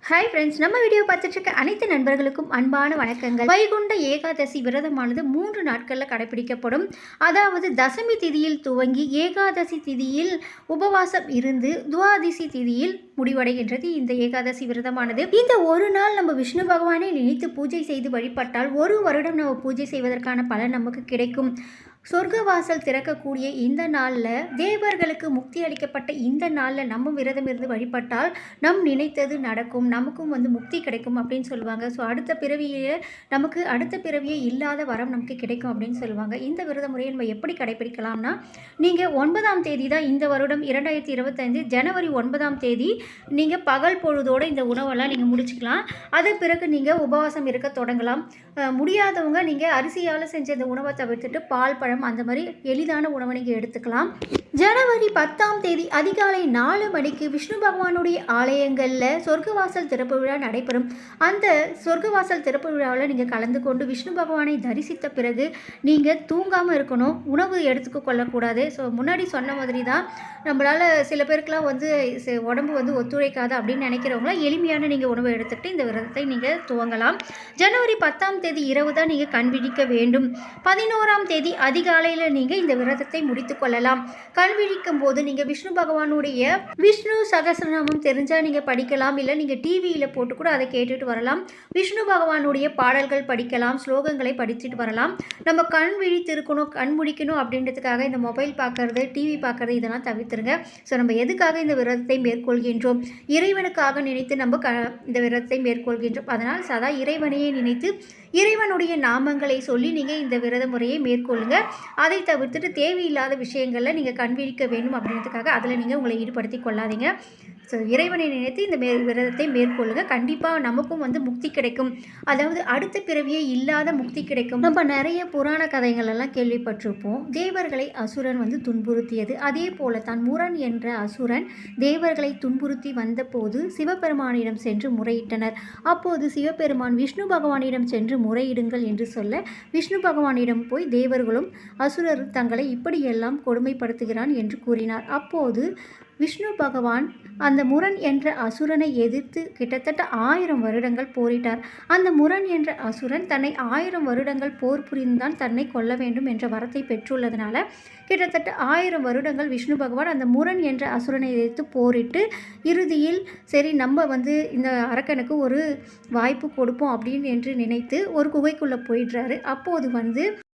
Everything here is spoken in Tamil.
ஹாய் ஃப்ரெண்ட்ஸ், நம்ம வீடியோ பார்த்துட்டு இருக்க அனைத்து நண்பர்களுக்கும் அன்பான வணக்கங்கள். வைகுண்ட ஏகாதசி விரதமானது 3 நாட்களில் கடைபிடிக்கப்படும். அதாவது தசமி திதியில் துவங்கி ஏகாதசி திதியில் உபவாசம் இருந்து துவாதசி திதியில் முடிவடைகின்றது இந்த ஏகாதசி விரதமானது. இந்த ஒரு நாள் நம்ம விஷ்ணு பகவானை நினைத்து பூஜை செய்து வழிபட்டால் ஒரு வருடம் நம்ம பூஜை செய்வதற்கான பலன் நமக்கு கிடைக்கும். சொர்க்கவாசல் திறக்கக்கூடிய இந்த நாளில், தேவர்களுக்கு முக்தி அளிக்கப்பட்ட இந்த நாளில் நம்ம விரதம் இருந்து வழிபட்டால் நம் நினைத்தது நடக்கும், நமக்கும் முக்தி கிடைக்கும் அப்படின்னு சொல்லுவாங்க. ஸோ அடுத்த பிறவியே இல்லாத வரம் நமக்கு கிடைக்கும் அப்படின்னு சொல்லுவாங்க. இந்த விரத முறையை நம்ம எப்படி கடைபிடிக்கலாம்னா, நீங்கள் 9ஆம் தேதி தான் இந்த வருடம் 2025 ஜனவரி 9ஆம் தேதி நீங்கள் பகல் பொழுதோடு இந்த உணவெல்லாம் நீங்கள் முடிச்சுக்கலாம். அதன் பிறகு நீங்கள் உபவாசம் இருக்க தொடங்கலாம். முடியாதவங்க நீங்கள் அரிசியால் செஞ்ச இந்த உணவை தவிர்த்துட்டு பால், பழம் அந்த மாதிரி எளிதான உணவை நீங்கள் எடுத்துக்கலாம். ஜனவரி 10ஆம் தேதி அதிகாலை 4 மணிக்கு விஷ்ணு பகவானுடைய ஆலயங்களில் சொர்க்கவாசல் திறப்பு விழா நடைபெறும். அந்த சொர்க்கவாசல் திறப்பு விழாவில் நீங்கள் கலந்து கொண்டு விஷ்ணு பகவானை தரிசித்த பிறகு நீங்கள் தூங்காமல் இருக்கணும், உணவு எடுத்துக்க கொள்ளக்கூடாது. ஸோ முன்னாடி சொன்ன மாதிரி தான், நம்மளால் சில பேருக்குலாம் உடம்பு ஒத்துழைக்காது அப்படின்னு நினைக்கிறவங்களாம் எளிமையான நீங்கள் உணவை எடுத்துக்கிட்டு இந்த விரதத்தை நீங்கள் துவங்கலாம். ஜனவரி 10ஆம் தேதி இரவு தான் நீங்கள் கண் விழிக்க வேண்டும். 11ஆம் தேதி அதிகாலையில் நீங்கள் இந்த விரதத்தை முடித்து கொள்ளலாம். கண் விழிக்கும் போது நீங்கள் விஷ்ணு பகவானுடைய விஷ்ணு சகஸ்ரநாமம் தெரிஞ்சால் நீங்கள் படிக்கலாம், இல்லை நீங்கள் டிவியில் போட்டு கூட அதை கேட்டுட்டு வரலாம். விஷ்ணு பகவானுடைய பாடல்கள் படிக்கலாம், ஸ்லோகங்களை படிச்சுட்டு வரலாம். நம்ம கண் விழித்து இருக்கணும், கண் முடிக்கணும் அப்படின்றதுக்காக இந்த மொபைல் பார்க்கறது, டிவி பார்க்கறது இதெல்லாம் தவிர்த்துருங்க. ஸோ நம்ம எதுக்காக இந்த விரதத்தை மேற்கொள்கின்றோம்? இறைவனுக்காக நினைத்து நம்ம இந்த விரதத்தை மேற்கொள்கின்றோம். அதனால் சதா இறைவனையே நினைத்து இறைவனுடைய நாமங்களை சொல்லி நீங்கள் இந்த விரத முறையை மேற்கொள்ளுங்க. அதை தவிர்த்துட்டு தேவையில்லாத விஷயங்களில் நீங்கள் கண் விழிக்க வேண்டும் அப்படின்றதுக்காக அதில் நீங்கள் உங்களை ஈடுபடுத்தி கொள்ளாதீங்க. ஸோ இறைவனை நினைத்து இந்த விரதத்தை மேற்கொள்ளுங்க. கண்டிப்பாக நமக்கும் முக்தி கிடைக்கும். அதாவது அடுத்த பிறவியே இல்லாத முக்தி கிடைக்கும். நம்ம நிறைய புராண கதைகள் எல்லாம் கேள்விப்பட்டிருப்போம். தேவர்களை அசுரன் துன்புறுத்தியது. அதே போல தான் முரன் என்ற அசுரன் தேவர்களை துன்புறுத்தி வந்தபோது சிவபெருமானிடம் சென்று முறையிட்டனர். அப்போது சிவபெருமான் விஷ்ணு பகவானிடம் சென்று முறையிடுங்கள் என்று சொல்ல, விஷ்ணு பகவானிடம் போய் தேவர்களும் அசுரர் தங்களை இப்படியெல்லாம் கொடுமைப்படுத்துகிறான் என்று கூறினார். அப்போது விஷ்ணு பகவான் அந்த முரன் என்ற அசுரனை எதிர்த்து கிட்டத்தட்ட 1000 வருடங்கள் போரிட்டார். அந்த முரன் என்ற அசுரன் தன்னை 1000 வருடங்கள் போர் புரிந்தான் தன்னை கொல்ல வேண்டும் என்ற வரத்தை பெற்றுள்ளதுனால கிட்டத்தட்ட 1000 வருடங்கள் விஷ்ணு பகவான் அந்த முரன் என்ற அசுரனை எதிர்த்து போரிட்டு இறுதியில் சரி நம்ம இந்த அரக்கனுக்கு ஒரு வாய்ப்பு கொடுப்போம் அப்படின்னு என்று நினைத்து ஒரு குகைக்குள்ளே போயிடுறாரு. அப்போது